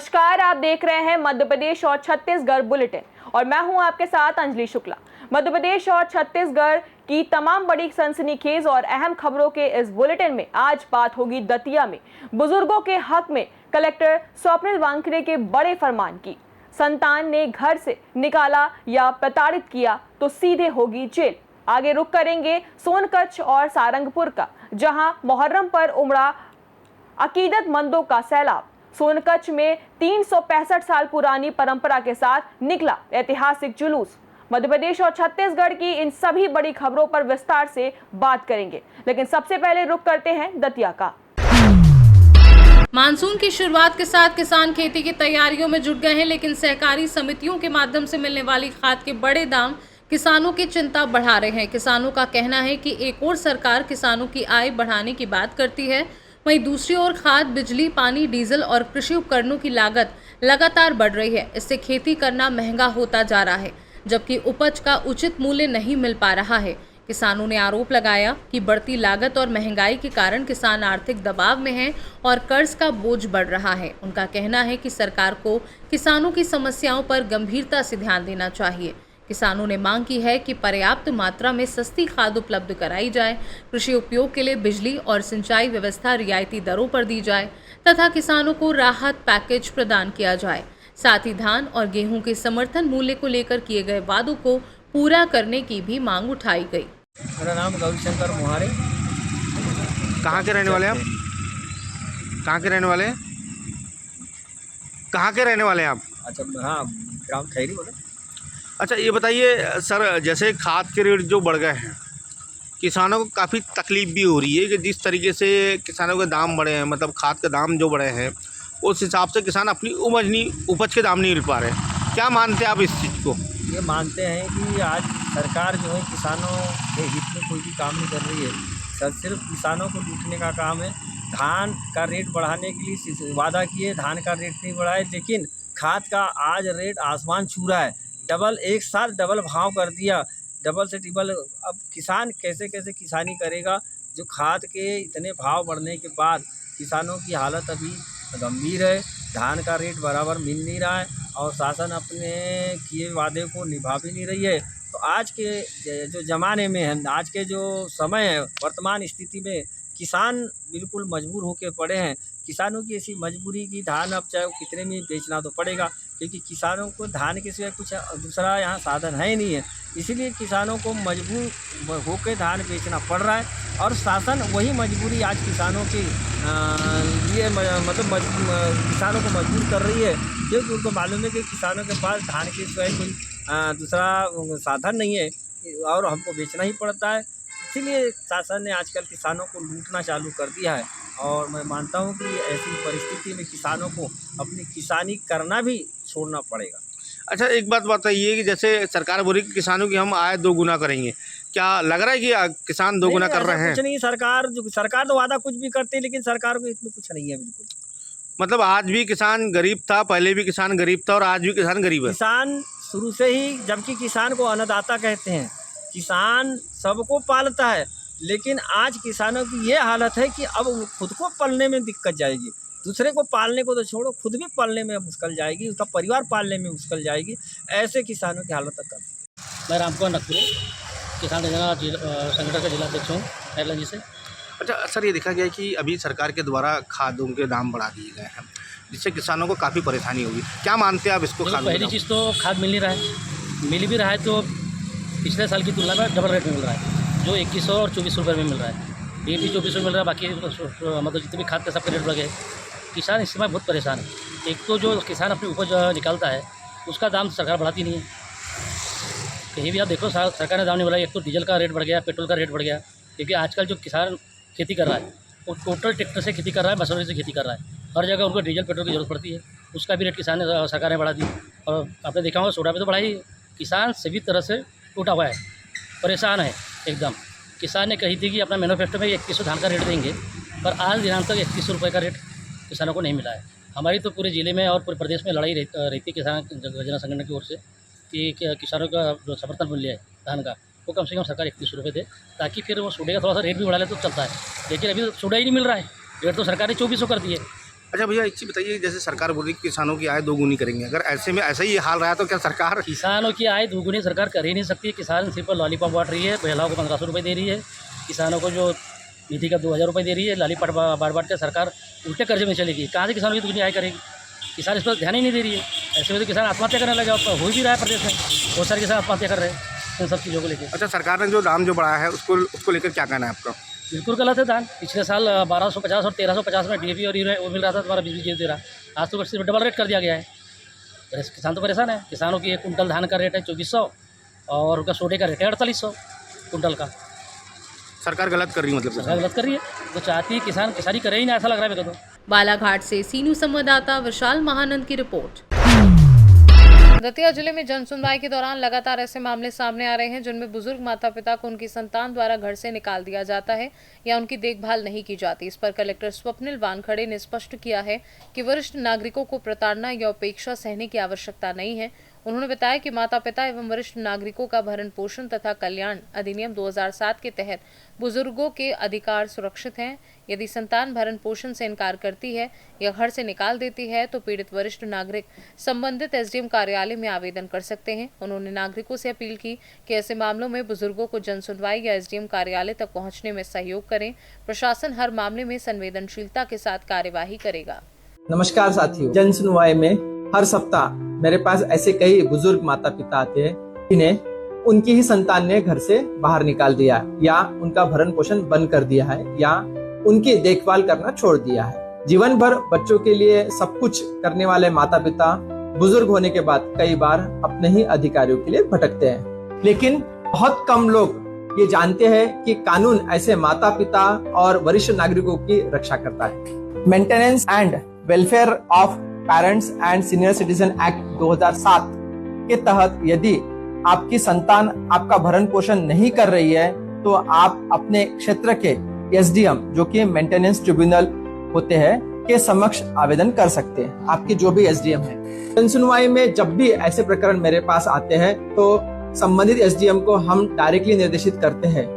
नमस्कार, आप देख रहे हैं मध्य प्रदेश और छत्तीसगढ़ बुलेटिन और मैं हूं आपके साथ अंजलि शुक्ला। मध्य प्रदेश और छत्तीसगढ़ की तमाम बड़ी सनसनीखेज और अहम खबरों के इस बुलेटिन में आज बात होगी दतिया में बुजुर्गों के हक में कलेक्टर स्वप्निल वानखेड़े के बड़े फरमान की। संतान ने घर से निकाला या प्रताड़ित किया तो सीधे होगी जेल। आगे रुख करेंगे सोनकच्छ और सारंगपुर का, जहां मुहर्रम पर उमड़ा अकीदतमंदों का सैलाब। सोनकच्छ में 365 साल पुरानी परंपरा के साथ निकला ऐतिहासिक जुलूस। मध्य प्रदेश और छत्तीसगढ़ की इन सभी बड़ी खबरों पर विस्तार से बात करेंगे, लेकिन सबसे पहले रुख करते हैं दतिया का। मानसून की शुरुआत के साथ किसान खेती की तैयारियों में जुट गए हैं, लेकिन सहकारी समितियों के माध्यम से मिलने वाली खाद के बड़े दाम किसानों की चिंता बढ़ा रहे हैं। किसानों का कहना है कि एक और सरकार किसानों की आय बढ़ाने की बात करती है, वहीं दूसरी ओर खाद, बिजली, पानी, डीजल और कृषि उपकरणों की लागत लगातार बढ़ रही है। इससे खेती करना महंगा होता जा रहा है, जबकि उपज का उचित मूल्य नहीं मिल पा रहा है। किसानों ने आरोप लगाया कि बढ़ती लागत और महंगाई के कारण किसान आर्थिक दबाव में हैं और कर्ज का बोझ बढ़ रहा है। उनका कहना है कि सरकार को किसानों की समस्याओं पर गंभीरता से ध्यान देना चाहिए। किसानों ने मांग की है कि पर्याप्त मात्रा में सस्ती खाद उपलब्ध कराई जाए, कृषि उपयोग के लिए बिजली और सिंचाई व्यवस्था रियायती दरों पर दी जाए तथा किसानों को राहत पैकेज प्रदान किया जाए। साथ ही धान और गेहूं के समर्थन मूल्य को लेकर किए गए वादों को पूरा करने की भी मांग उठाई गई। मेरा नाम गौरीशंकर मोहारे। कहाँ के रहने वाले हैं आप? कहाँ के रहने वाले हैं? कहाँ के रहने वाले हैं आप? अच्छा, हाँ, ग्राम खैरी बोले। अच्छा, ये बताइए सर, जैसे खाद के रेट जो बढ़ गए हैं, किसानों को काफ़ी तकलीफ भी हो रही है कि जिस तरीके से किसानों के दाम बढ़े हैं, मतलब खाद के दाम जो बढ़े हैं उस हिसाब से किसान अपनी उपज के दाम नहीं मिल पा रहे हैं। क्या मानते हैं आप इस चीज़ को? ये मानते हैं कि आज सरकार जो है किसानों के हित में कोई भी काम नहीं कर रही है। सिर्फ किसानों को लूटने का काम है। धान का रेट बढ़ाने के लिए वादा किए, धान का रेट नहीं बढ़ाए, लेकिन खाद का आज रेट आसमान छू रहा है। डबल, एक साथ डबल भाव कर दिया, डबल से ट्रिपल। अब किसान कैसे कैसे किसानी करेगा, जो खाद के इतने भाव बढ़ने के बाद किसानों की हालत अभी गंभीर है। धान का रेट बराबर मिल नहीं रहा है और शासन अपने किए वादे को निभा भी नहीं रही है। तो आज के जो ज़माने में है, आज के जो समय है, वर्तमान स्थिति में किसान बिल्कुल मजबूर होकर पड़े हैं। किसानों की ऐसी मजबूरी की धान अब चाहे वो कितने में बेचना तो पड़ेगा, क्योंकि किसानों को धान के सिवाय कुछ दूसरा यहाँ साधन है ही नहीं है। इसीलिए किसानों को मजबूर होकर धान बेचना पड़ रहा है और शासन वही मजबूरी आज किसानों के लिए मतलब किसानों को मजबूर कर रही है, क्योंकि उनको मालूम है कि किसानों के पास धान के सिवाय कोई दूसरा साधन नहीं है और हमको बेचना ही पड़ता है। इसीलिए शासन ने आजकल किसानों को लूटना चालू कर दिया है और मैं मानता हूं कि ऐसी परिस्थिति में किसानों को अपनी किसानी करना भी छोड़ना पड़ेगा। अच्छा, एक बात बताइए कि जैसे सरकार बोली कि किसानों की हम आय दोगुना करेंगे, क्या लग रहा है कि किसान दोगुना कर रहे हैं? कुछ नहीं, सरकार तो वादा कुछ भी करती है, लेकिन सरकार को इसमें कुछ नहीं है बिल्कुल। मतलब आज भी किसान गरीब था, पहले भी किसान गरीब था और आज भी किसान गरीब है। किसान शुरू से ही, जबकि किसान को अन्नदाता कहते हैं, किसान सबको पालता है, लेकिन आज किसानों की ये हालत है कि अब खुद को पालने में दिक्कत जाएगी। दूसरे को पालने को तो छोड़ो, खुद भी पालने में मुश्किल जाएगी, उसका परिवार पालने में मुश्किल जाएगी। ऐसे किसानों की हालत तक कर दी। मैं रामकुमार नकपुरे, किसान संगठन का जिला अध्यक्ष हूँ एयरलाइन से। अच्छा सर, ये देखा गया है कि अभी सरकार के द्वारा खादों के दाम बढ़ा दिए गए हैं, जिससे किसानों को काफ़ी परेशानी होगी। क्या मानते हैं आप इसको? पहली चीज़ तो खाद मिल नहीं रहा है, मिल भी रहा है तो पिछले साल की तुलना में डबल रेट में मिल रहा है, जो 2100 और 2400 रुपये में मिल रहा है। DAP 2400 मिल रहा है, बाकी मतलब जितने भी खाद का सबका रेट बढ़ गए। किसान इस समय बहुत परेशान है। एक तो जो किसान अपनी उपज निकालता है उसका दाम सरकार बढ़ाती नहीं है। कहीं भी आप देखो सरकार ने दाम नहीं बढ़ाया। एक तो डीजल का रेट बढ़ गया, पेट्रोल का रेट बढ़ गया, क्योंकि आजकल जो किसान खेती कर रहा है वो टोटल ट्रैक्टर से खेती कर रहा है, मशीनरी से खेती कर रहा है। हर जगह उनको डीजल पेट्रोल की जरूरत पड़ती है, उसका भी रेट सरकार ने बढ़ा दी। और आपने देखा होगा सोडा पे तो बढ़ाई। किसान सभी तरह से टूटा हुआ है, परेशान है एकदम। किसान ने कही थी कि अपना मैनिफेस्टो में 2100 धान का रेट देंगे, पर आज दिनांक तक 2100 रुपये का रेट किसानों को नहीं मिला है। हमारी तो पूरे ज़िले में और पूरे प्रदेश में लड़ाई रहती किसान जना संगठन की ओर से कि किसानों का जो समर्थन मूल्य है धान का, वो कम से कम सरकार 2100 रुपये दे, ताकि फिर वो सोडे का थोड़ा सा रेट भी बढ़ा ले तो चलता है। लेकिन अभी तो सोडा ही नहीं मिल रहा है। रेट तो सरकार ने 2400 कर दिए, अच्छा भैया, एक चीज़ बताइए, जैसे सरकार बोल रही है कि किसानों की आय दोगुनी करेंगे, अगर ऐसे में ऐसा ही हाल रहा तो क्या सरकार किसानों की आय दोगुनी सरकार कर ही नहीं सकती। किसान सिर्फ लॉलीपॉप बांट रही है, महिलाओं को 1500 रुपये दे रही है, किसानों को जो निधि का 2000 रुपये दे रही है, लॉलीपॉप बांट के सरकार उल्टे कर्जे में चलेगी। कहाँ से किसानों की दोगुनी आय करेगी? किसान इस पर ध्यान ही नहीं दे रही है। ऐसे में तो किसान आत्महत्या करने लगे, हो भी रहा है प्रदेश में, बहुत सारे किसान आत्महत्या कर रहे हैं इन सब चीज़ों को लेकर। अच्छा, सरकार ने जो दाम जो बढ़ाया है उसको लेकर क्या कहना है आपका? बिल्कुल गलत है दाम। पिछले साल 1250 और 1350 में DAP और यूरिया वो मिल रहा था, तुम्हारा बिजली दे रहा। आज तो सिर्फ डबल रेट कर दिया गया है। किसान तो परेशान है। किसानों की 1 कुंटल धान का रेट है 2400 और उनका सोडे का रेट है 4800 कुंटल का। सरकार गलत कर रही है, मतलब सरकार गलत कर रही है। तो चाहती है किसान किसानी करे ही ना, ऐसा लग रहा है मेरे को तो। बालाघाट से सीनू संवाददाता विशाल महानंद की रिपोर्ट। दतिया जिले में जन सुनवाई के दौरान लगातार ऐसे मामले सामने आ रहे हैं जिनमें बुजुर्ग माता पिता को उनकी संतान द्वारा घर से निकाल दिया जाता है या उनकी देखभाल नहीं की जाती। इस पर कलेक्टर स्वप्निल वानखड़े ने स्पष्ट किया है कि वरिष्ठ नागरिकों को प्रताड़ना या उपेक्षा सहने की आवश्यकता नहीं है। उन्होंने बताया कि माता पिता एवं वरिष्ठ नागरिकों का भरण पोषण तथा कल्याण अधिनियम 2007 के तहत बुजुर्गों के अधिकार सुरक्षित हैं। यदि संतान भरण पोषण से इनकार करती है या घर से निकाल देती है तो पीड़ित वरिष्ठ नागरिक संबंधित SDM कार्यालय में आवेदन कर सकते हैं। उन्होंने नागरिकों से अपील की कि ऐसे मामलों में बुजुर्गों को जन सुनवाई या SDM कार्यालय तक पहुंचने में सहयोग करें। प्रशासन हर मामले में संवेदनशीलता के साथ कार्यवाही करेगा। नमस्कार साथियों, जन सुनवाई में हर सप्ताह मेरे पास ऐसे कई बुजुर्ग माता पिता आते हैं जिन्हें उनकी ही संतान ने घर से बाहर निकाल दिया है या उनका भरण पोषण बंद कर दिया है या उनकी देखभाल करना छोड़ दिया है। जीवन भर बच्चों के लिए सब कुछ करने वाले माता पिता बुजुर्ग होने के बाद कई बार अपने ही अधिकारियों के लिए भटकते हैं, लेकिन बहुत कम लोग ये जानते हैं कि कानून ऐसे माता पिता और वरिष्ठ नागरिकों की रक्षा करता है। Maintenance and welfare of parents and senior citizen act 2007 के तहत यदि आपकी संतान आपका भरण पोषण नहीं कर रही है तो आप अपने क्षेत्र के SDM जो कि मेंटेनेंस ट्रिब्यूनल होते हैं के समक्ष आवेदन कर सकते हैं। आपकी जो भी SDM है, जन सुनवाई में जब भी ऐसे प्रकरण मेरे पास आते हैं तो संबंधित SDM को हम डायरेक्टली निर्देशित करते हैं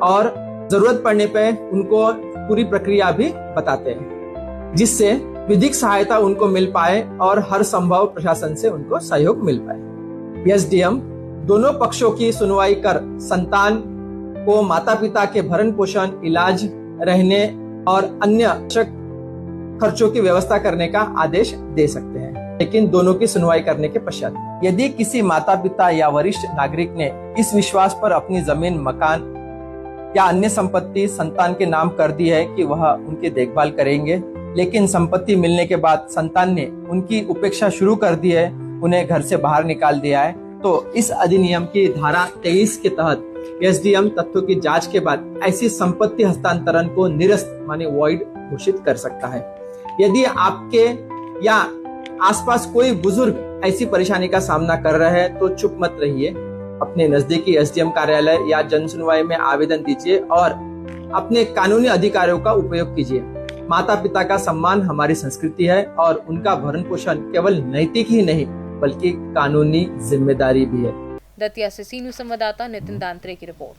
और जरूरत पड़ने पे उनको पूरी प्रक्रिया भी बताते हैं, जिससे विधिक सहायता उनको मिल पाए और हर संभव प्रशासन से उनको सहयोग मिल पाए। SDM दोनों पक्षों की सुनवाई कर संतान को माता पिता के भरण पोषण, इलाज, रहने और अन्य आवश्यक खर्चों की व्यवस्था करने का आदेश दे सकते हैं, लेकिन दोनों की सुनवाई करने के पश्चात। यदि किसी माता पिता या वरिष्ठ नागरिक ने इस विश्वास पर अपनी जमीन, मकान या अन्य संपत्ति संतान के नाम कर दी है कि वह उनकी देखभाल करेंगे, लेकिन संपत्ति मिलने के बाद संतान ने उनकी उपेक्षा शुरू कर दी है, उन्हें घर से बाहर निकाल दिया है, तो इस अधिनियम की धारा 23 के तहत SDM तथ्यों की जांच के बाद ऐसी संपत्ति हस्तांतरण को निरस्त माने वॉइड घोषित कर सकता है। यदि आपके या आसपास कोई बुजुर्ग ऐसी परेशानी का सामना कर रहे हैं तो चुप मत रहिए, अपने नजदीकी SDM कार्यालय या जन सुनवाई में आवेदन दीजिए और अपने कानूनी अधिकारों का उपयोग कीजिए। माता पिता का सम्मान हमारी संस्कृति है और उनका भरण पोषण केवल नैतिक ही नहीं बल्कि कानूनी जिम्मेदारी भी है। दतिया से सीनू संवाददाता नितिन दांत्रे की रिपोर्ट।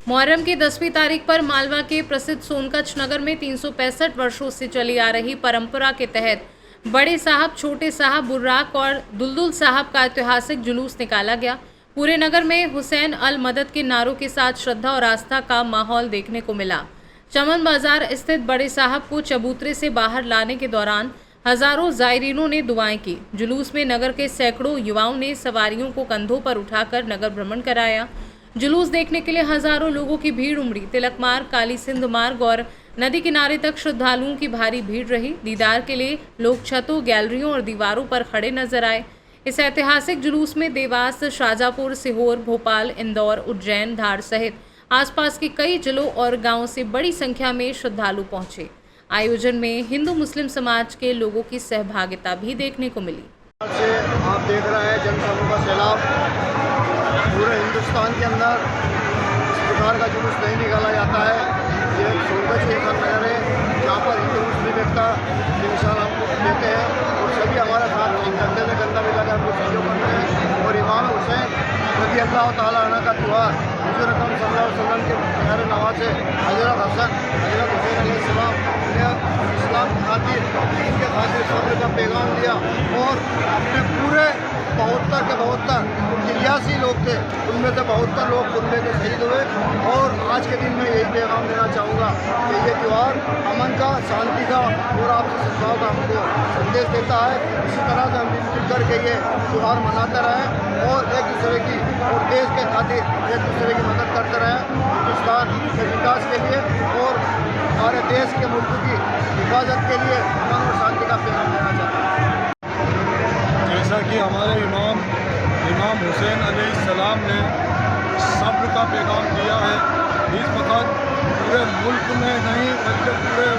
मुहर्रम की 10वीं तारीख पर मालवा के प्रसिद्ध सोनकच्छ नगर में 365 वर्षों से चली आ रही परंपरा के तहत बड़े साहब, छोटे साहब, बुर्राक और दुलदुल साहब का ऐतिहासिक जुलूस निकाला गया। पूरे नगर में हुसैन अल मदद के नारों के साथ श्रद्धा और आस्था का माहौल देखने को मिला। चमन बाजार स्थित बड़े साहब को चबूतरे से बाहर लाने के दौरान हजारों जायरीनों ने दुआएं की। जुलूस में नगर के सैकड़ों युवाओं ने सवारियों को कंधों पर उठाकर नगर भ्रमण कराया। जुलूस देखने के लिए हजारों लोगों की भीड़ उमड़ी। तिलक मार्ग, काली सिंध मार्ग और नदी किनारे तक श्रद्धालुओं की भारी भीड़ रही। दीदार के लिए लोग छतों, गैलरियों और दीवारों पर खड़े नजर आए। इस ऐतिहासिक जुलूस में देवास, शाजापुर, सीहोर, भोपाल, इंदौर, उज्जैन, धार सहित आसपास के कई जिलों और गांवों से बड़ी संख्या में श्रद्धालु पहुंचे। आयोजन में हिंदू मुस्लिम समाज के लोगों की सहभागिता भी देखने को मिली। आप देख रहे हैं जनसमूह का सैलाब पूरे हिंदुस्तान के अंदर इस प्रकार का जुलूस नहीं निकाला जाता है। ये सोनकच्छ एक नगर है जहाँ पर हिंदू मुस्लिम एकता की निशान हम देते हैं और सभी हमारे साथ कंधे से कंधा मिलाकर हम सहयोग करते हैं। और इमाम हुसैन रज़ी अल्लाह तआला अन्हु का त्यौहार हुज़ूर अकरम सल्लल्लाहु अलैहि वसल्लम के मेरे नवासे हजरत हसन हजरत हुसैन अलैहिस्सलाम ने इस्लाम की खातिर, दीन के खातिर सब्र का पैगाम दिया और अपने पूरे 72 83 लोग थे, उनमें से 72 लोग खुद में शहीद हुए। और आज के दिन में यही पैगाम देना चाहूँगा कि ये त्यौहार अमन का, शांति का और आपसी सद्भाव का हमको संदेश देता है। इसी तरह से हम मिलजुल करके ये त्यौहार मनाते रहें और एक दूसरे की और देश के खातिर एक दूसरे की मदद करते रहें, हिंदुस्तान के विकास के लिए और हमारे देश के मुल्क की हिफाजत के लिए अमन और शांति का पैगाम देना चाहते हैं। जैसा कि हमारे इमाम हुसैन अलैहिस्सलाम ने सब्र का पैगाम दिया है, इस वक्त पूरे मुल्क में नहीं बल्कि पूरे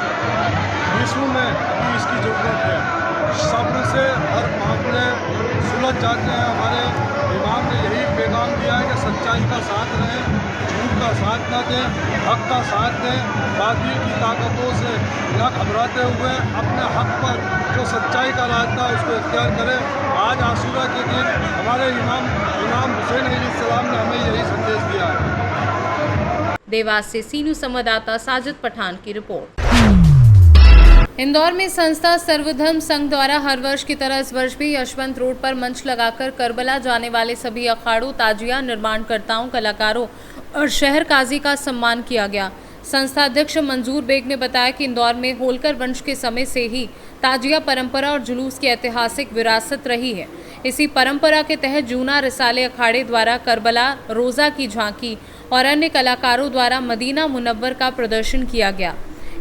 विश्व में अभी इसकी ज़रूरत है। सब्र से हर मामले सुलझ जाते हैं। हमारे इमाम ने यही पैगाम दिया है कि सच्चाई का साथ रहें, झूठ का साथ न दें, हक का साथ दें, बातिल की ताकतों से न घबराते हुए अपने हक पर जो सच्चाई का रास्ता है उसको इख्तियार करें। आज आशूरा के दिन हमारे इमाम हुसैन अलैहिस्सलाम ने हमें यही संदेश दिया है। देवास से सीनू संवाददाता साजिद पठान की रिपोर्ट। इंदौर में संस्था सर्वधर्म संघ द्वारा हर वर्ष की तरह इस वर्ष भी यशवंत रोड पर मंच लगाकर करबला जाने वाले सभी अखाड़ों, ताजिया निर्माणकर्ताओं, कलाकारों और शहर काजी का सम्मान किया गया। संस्था अध्यक्ष मंजूर बेग ने बताया कि इंदौर में होलकर वंश के समय से ही ताजिया परंपरा और जुलूस की ऐतिहासिक विरासत रही है। इसी परंपरा के तहत जूना रिसाले अखाड़े द्वारा करबला, रोज़ा की झांकी और अन्य कलाकारों द्वारा मदीना मुनव्वर का प्रदर्शन किया गया।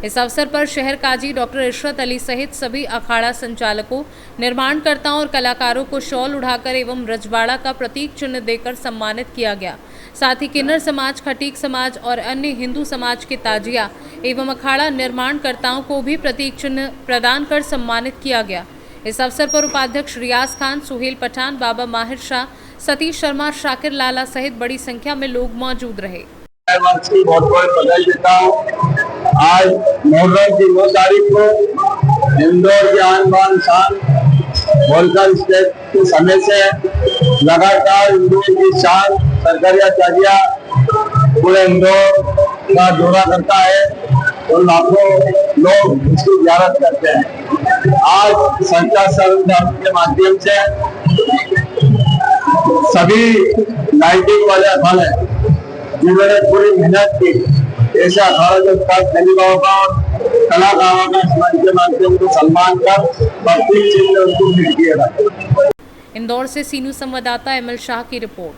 इस अवसर पर शहर काजी डॉक्टर इशरत अली सहित सभी अखाड़ा संचालकों, निर्माणकर्ताओं और कलाकारों को शॉल उड़ाकर एवं रजवाड़ा का प्रतीक चिन्ह देकर सम्मानित किया गया। साथ ही किन्नर समाज, खटीक समाज और अन्य हिंदू समाज के ताजिया एवं अखाड़ा निर्माणकर्ताओं को भी प्रतीक चिन्ह प्रदान कर सम्मानित किया गया। इस अवसर पर उपाध्यक्ष रियाज खान, सुहेल पठान, बाबा माहिर शाह, सतीश शर्मा, शाकिर लाला सहित बड़ी संख्या में लोग मौजूद रहे। बहुत बहुत बधाई देता हूँ। आज मुहर्रम की 9 तारीख को इंदौर के आन बान शान होलकर स्टेट के समय से लगातार इंदौर की शान सरकारिया ताजिया पूरे इंदौर का दौरा करता है और लाखों लोग उसकी ज़ियारत करते हैं। आज संस्था सर्वधर्म के माध्यम से सभी लाइटिंग वाले अखाड़े जिन्होंने पूरी मेहनत की, ऐसे अखाड़े के साथ खलीफाओं का और कलाकारों का समाज के माध्यम से सम्मान कर प्रतीक चिन्ह उनको भेंट किया गया। इंदौर से सीनू संवाददाता एमएल शाह की रिपोर्ट।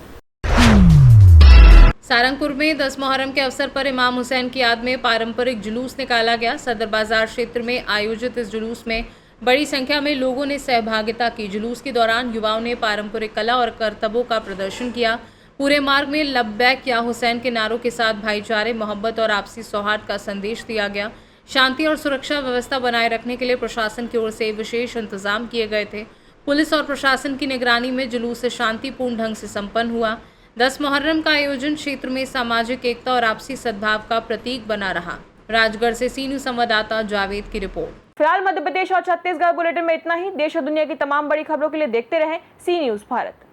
सारंगपुर में 10 मुहर्रम के अवसर पर इमाम हुसैन की याद में पारंपरिक जुलूस निकाला गया। सदर बाजार क्षेत्र में आयोजित इस जुलूस में बड़ी संख्या में लोगों ने सहभागिता की। जुलूस के दौरान युवाओं ने पारंपरिक कला और करतबों का प्रदर्शन किया। पूरे मार्ग में लब्बैक या हुसैन के नारों के साथ भाईचारे, मोहब्बत और आपसी सौहार्द का संदेश दिया गया। शांति और सुरक्षा व्यवस्था बनाए रखने के लिए प्रशासन की ओर से विशेष इंतजाम किए गए थे। पुलिस और प्रशासन की निगरानी में जुलूस शांतिपूर्ण ढंग से संपन्न हुआ। 10 मुहर्रम का आयोजन क्षेत्र में सामाजिक एकता और आपसी सद्भाव का प्रतीक बना रहा। राजगढ़ से सीनू संवाददाता जावेद की रिपोर्ट। फिलहाल मध्य प्रदेश और छत्तीसगढ़ बुलेटिन में इतना ही। देश और दुनिया की तमाम बड़ी खबरों के लिए देखते रहें सी न्यूज़ भारत।